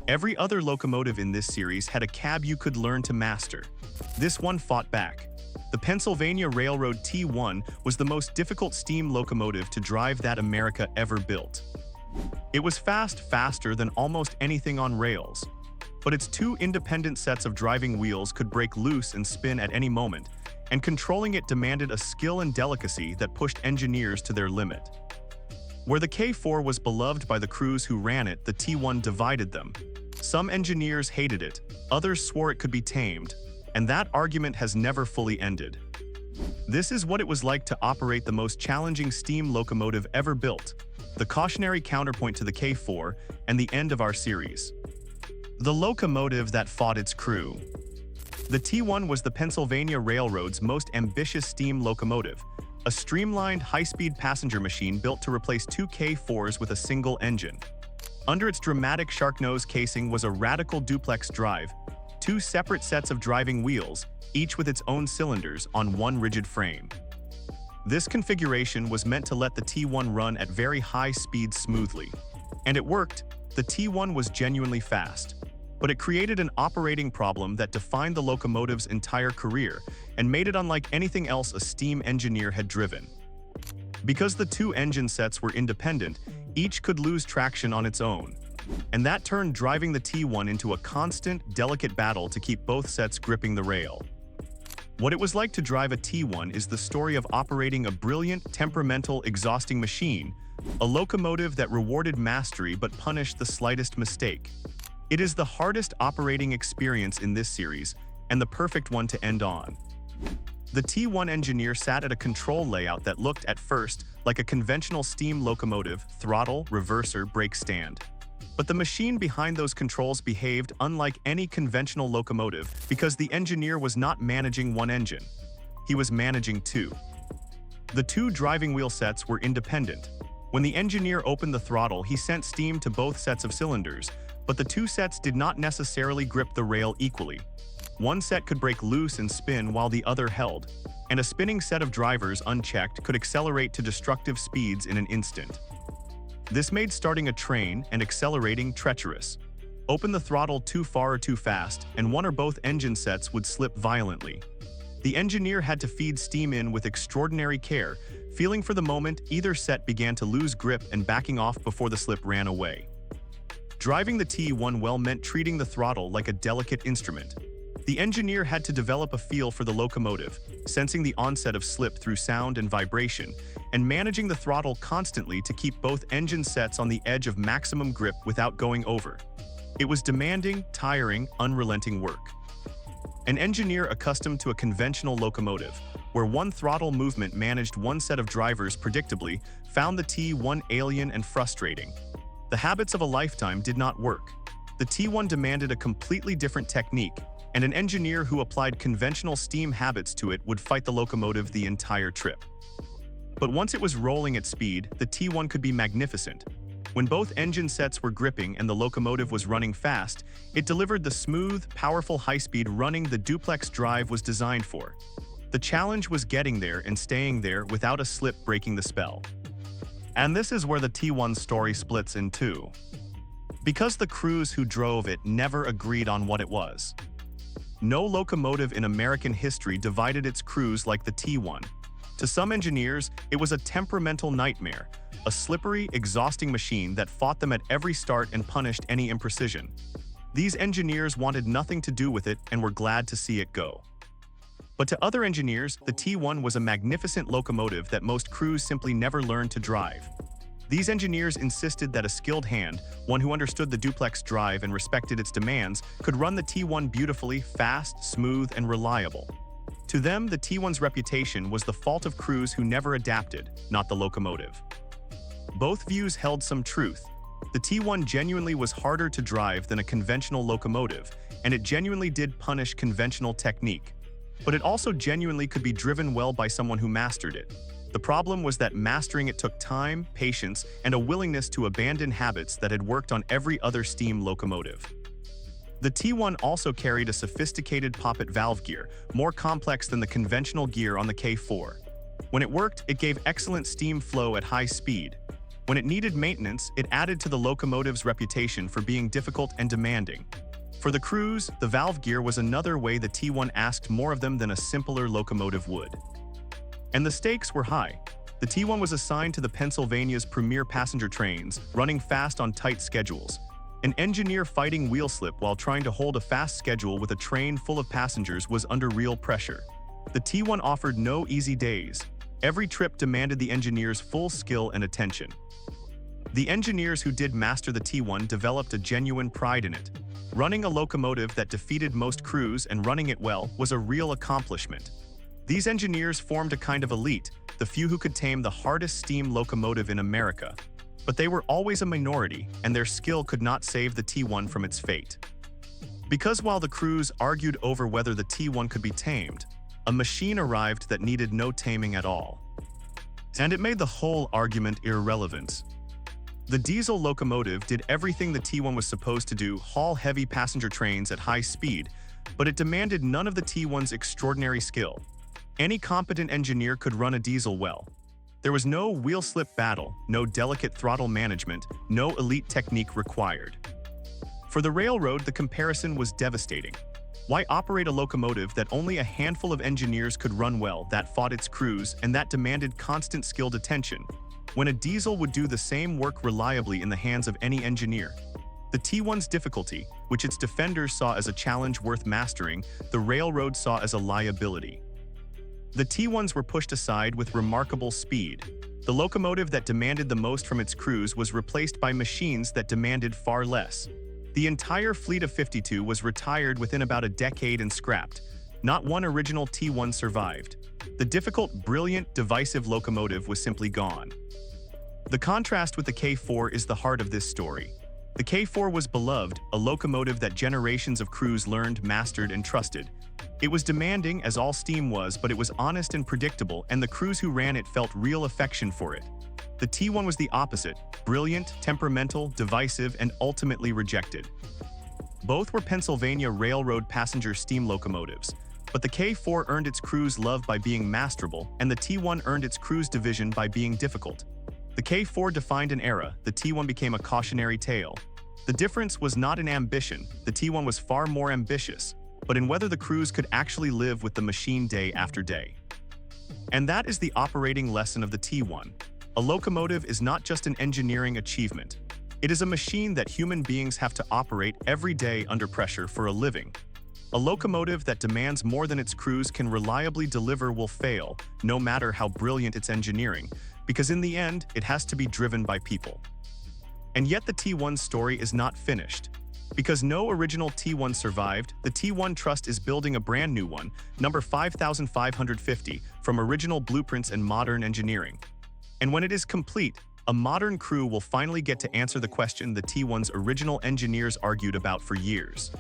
Every other locomotive in this series had a cab you could learn to master. This one fought back. The Pennsylvania Railroad T1 was the most difficult steam locomotive to drive that America ever built. It was faster than almost anything on rails. But its two independent sets of driving wheels could break loose and spin at any moment, and controlling it demanded a skill and delicacy that pushed engineers to their limit. Where the K4 was beloved by the crews who ran it, the T1 divided them. Some engineers hated it, others swore it could be tamed, and that argument has never fully ended. This is what it was like to operate the most challenging steam locomotive ever built, the cautionary counterpoint to the K4, and the end of our series. The locomotive that fought its crew. The T1 was the Pennsylvania Railroad's most ambitious steam locomotive, a streamlined, high-speed passenger machine built to replace two K4s with a single engine. Under its dramatic shark-nose casing was a radical duplex drive, two separate sets of driving wheels, each with its own cylinders on one rigid frame. This configuration was meant to let the T1 run at very high speeds smoothly. And it worked. The T1 was genuinely fast. But it created an operating problem that defined the locomotive's entire career and made it unlike anything else a steam engineer had driven. Because the two engine sets were independent, each could lose traction on its own. And that turned driving the T1 into a constant, delicate battle to keep both sets gripping the rail. What it was like to drive a T1 is the story of operating a brilliant, temperamental, exhausting machine, a locomotive that rewarded mastery but punished the slightest mistake. It is the hardest operating experience in this series, and the perfect one to end on. The T1 engineer sat at a control layout that looked, at first, like a conventional steam locomotive, throttle, reverser, brake stand. But the machine behind those controls behaved unlike any conventional locomotive because the engineer was not managing one engine. He was managing two. The two driving wheel sets were independent. When the engineer opened the throttle, he sent steam to both sets of cylinders, but the two sets did not necessarily grip the rail equally. One set could break loose and spin while the other held, and a spinning set of drivers unchecked could accelerate to destructive speeds in an instant. This made starting a train and accelerating treacherous. Open the throttle too far or too fast, and one or both engine sets would slip violently. The engineer had to feed steam in with extraordinary care, feeling for the moment either set began to lose grip and backing off before the slip ran away. Driving the T1 well meant treating the throttle like a delicate instrument. The engineer had to develop a feel for the locomotive, sensing the onset of slip through sound and vibration, and managing the throttle constantly to keep both engine sets on the edge of maximum grip without going over. It was demanding, tiring, unrelenting work. An engineer accustomed to a conventional locomotive, where one throttle movement managed one set of drivers predictably, found the T1 alien and frustrating. The habits of a lifetime did not work. The T1 demanded a completely different technique, and an engineer who applied conventional steam habits to it would fight the locomotive the entire trip. But once it was rolling at speed, the T1 could be magnificent. When both engine sets were gripping and the locomotive was running fast, it delivered the smooth, powerful high-speed running the duplex drive was designed for. The challenge was getting there and staying there without a slip breaking the spell. And this is where the T1's story splits in two. Because the crews who drove it never agreed on what it was. No locomotive in American history divided its crews like the T1. To some engineers, it was a temperamental nightmare, a slippery, exhausting machine that fought them at every start and punished any imprecision. These engineers wanted nothing to do with it and were glad to see it go. But to other engineers, the T1 was a magnificent locomotive that most crews simply never learned to drive. These engineers insisted that a skilled hand, one who understood the duplex drive and respected its demands, could run the T1 beautifully, fast, smooth, and reliable. To them, the T1's reputation was the fault of crews who never adapted, not the locomotive. Both views held some truth. The T1 genuinely was harder to drive than a conventional locomotive, and it genuinely did punish conventional technique. But it also genuinely could be driven well by someone who mastered it. The problem was that mastering it took time, patience, and a willingness to abandon habits that had worked on every other steam locomotive. The T1 also carried a sophisticated poppet valve gear, more complex than the conventional gear on the K4. When it worked, it gave excellent steam flow at high speed. When it needed maintenance, it added to the locomotive's reputation for being difficult and demanding. For the crews, the valve gear was another way the T1 asked more of them than a simpler locomotive would. And the stakes were high. The T1 was assigned to the Pennsylvania's premier passenger trains, running fast on tight schedules. An engineer fighting wheel slip while trying to hold a fast schedule with a train full of passengers was under real pressure. The T1 offered no easy days. Every trip demanded the engineer's full skill and attention. The engineers who did master the T1 developed a genuine pride in it. Running a locomotive that defeated most crews and running it well was a real accomplishment. These engineers formed a kind of elite, the few who could tame the hardest steam locomotive in America. But they were always a minority, and their skill could not save the T1 from its fate. Because while the crews argued over whether the T1 could be tamed, a machine arrived that needed no taming at all. And it made the whole argument irrelevant. The diesel locomotive did everything the T1 was supposed to do, haul heavy passenger trains at high speed, but it demanded none of the T1's extraordinary skill. Any competent engineer could run a diesel well. There was no wheel slip battle, no delicate throttle management, no elite technique required. For the railroad, the comparison was devastating. Why operate a locomotive that only a handful of engineers could run well, that fought its crews, and that demanded constant skilled attention, when a diesel would do the same work reliably in the hands of any engineer? The T1's difficulty, which its defenders saw as a challenge worth mastering, the railroad saw as a liability. The T1s were pushed aside with remarkable speed. The locomotive that demanded the most from its crews was replaced by machines that demanded far less. The entire fleet of 52 was retired within about a decade and scrapped. Not one original T1 survived. The difficult, brilliant, divisive locomotive was simply gone. The contrast with the K4 is the heart of this story. The K4 was beloved, a locomotive that generations of crews learned, mastered, and trusted. It was demanding, as all steam was, but it was honest and predictable, and the crews who ran it felt real affection for it. The T1 was the opposite: brilliant, temperamental, divisive, and ultimately rejected. Both were Pennsylvania Railroad passenger steam locomotives, but the K4 earned its crew's love by being masterable, and the T1 earned its crew's division by being difficult. The K4 defined an era, the T1 became a cautionary tale. The difference was not in ambition, the T1 was far more ambitious, but in whether the crews could actually live with the machine day after day. And that is the operating lesson of the T1. A locomotive is not just an engineering achievement. It is a machine that human beings have to operate every day under pressure for a living. A locomotive that demands more than its crews can reliably deliver will fail, no matter how brilliant its engineering, because in the end, it has to be driven by people. And yet the T1 story is not finished. Because no original T1 survived, the T1 Trust is building a brand new one, number 5550, from original blueprints and modern engineering. And when it is complete, a modern crew will finally get to answer the question the T1's original engineers argued about for years.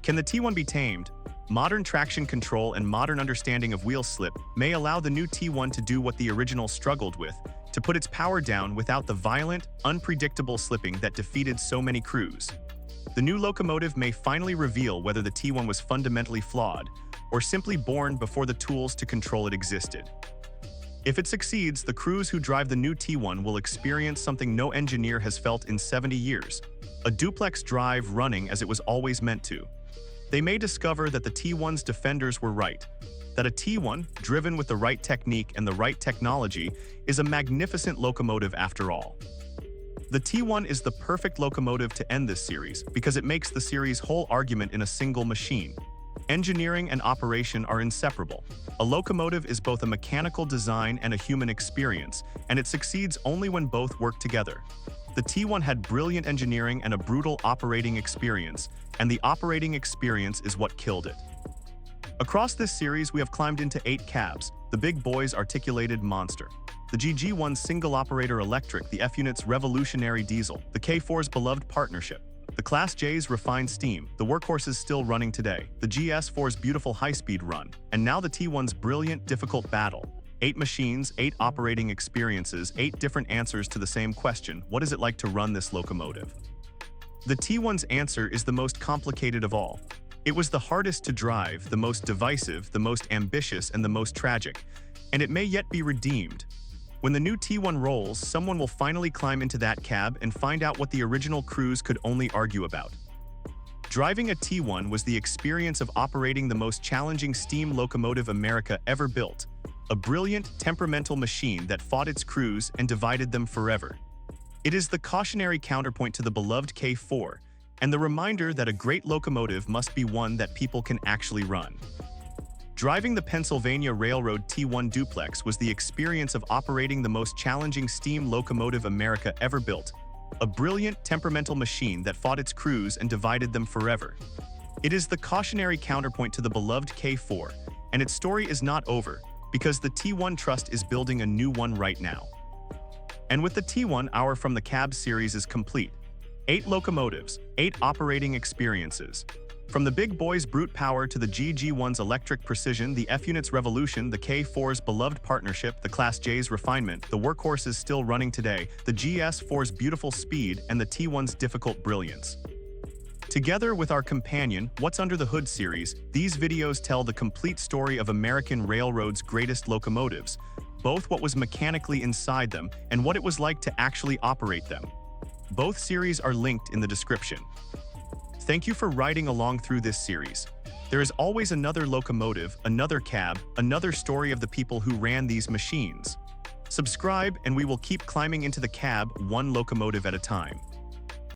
Can the T1 be tamed? Modern traction control and modern understanding of wheel slip may allow the new T1 to do what the original struggled with, to put its power down without the violent, unpredictable slipping that defeated so many crews. The new locomotive may finally reveal whether the T1 was fundamentally flawed, or simply born before the tools to control it existed. If it succeeds, the crews who drive the new T1 will experience something no engineer has felt in 70 years, a duplex drive running as it was always meant to. They may discover that the T1's defenders were right, that a T1, driven with the right technique and the right technology, is a magnificent locomotive after all. The T1 is the perfect locomotive to end this series because it makes the series' whole argument in a single machine. Engineering and operation are inseparable. A locomotive is both a mechanical design and a human experience, and it succeeds only when both work together. The T1 had brilliant engineering and a brutal operating experience, and the operating experience is what killed it. Across this series, we have climbed into 8 cabs, the big boy's articulated monster, the GG1's single-operator electric, the F-Unit's revolutionary diesel, the K4's beloved partnership, the Class J's refined steam, the workhorses still running today, the GS4's beautiful high-speed run, and now the T1's brilliant, difficult battle. 8 machines, 8 operating experiences, 8 different answers to the same question: what is it like to run this locomotive? The T1's answer is the most complicated of all. It was the hardest to drive, the most divisive, the most ambitious, and the most tragic, and it may yet be redeemed. When the new T1 rolls, someone will finally climb into that cab and find out what the original crews could only argue about. Driving a T1 was the experience of operating the most challenging steam locomotive America ever built, a brilliant, temperamental machine that fought its crews and divided them forever. It is the cautionary counterpoint to the beloved K4, and the reminder that a great locomotive must be one that people can actually run. Driving the Pennsylvania Railroad T1 duplex was the experience of operating the most challenging steam locomotive America ever built, a brilliant, temperamental machine that fought its crews and divided them forever. It is the cautionary counterpoint to the beloved K4, and its story is not over, because the T1 Trust is building a new one right now. And with the T1, our From the Cab series is complete. 8 locomotives, 8 operating experiences. From the big boy's brute power to the GG1's electric precision, the F-Unit's revolution, the K4's beloved partnership, the Class J's refinement, the workhorses still running today, the GS4's beautiful speed, and the T1's difficult brilliance. Together with our companion, What's Under the Hood series, these videos tell the complete story of American Railroad's greatest locomotives, both what was mechanically inside them and what it was like to actually operate them. Both series are linked in the description. Thank you for riding along through this series. There is always another locomotive, another cab, another story of the people who ran these machines. Subscribe and we will keep climbing into the cab one locomotive at a time.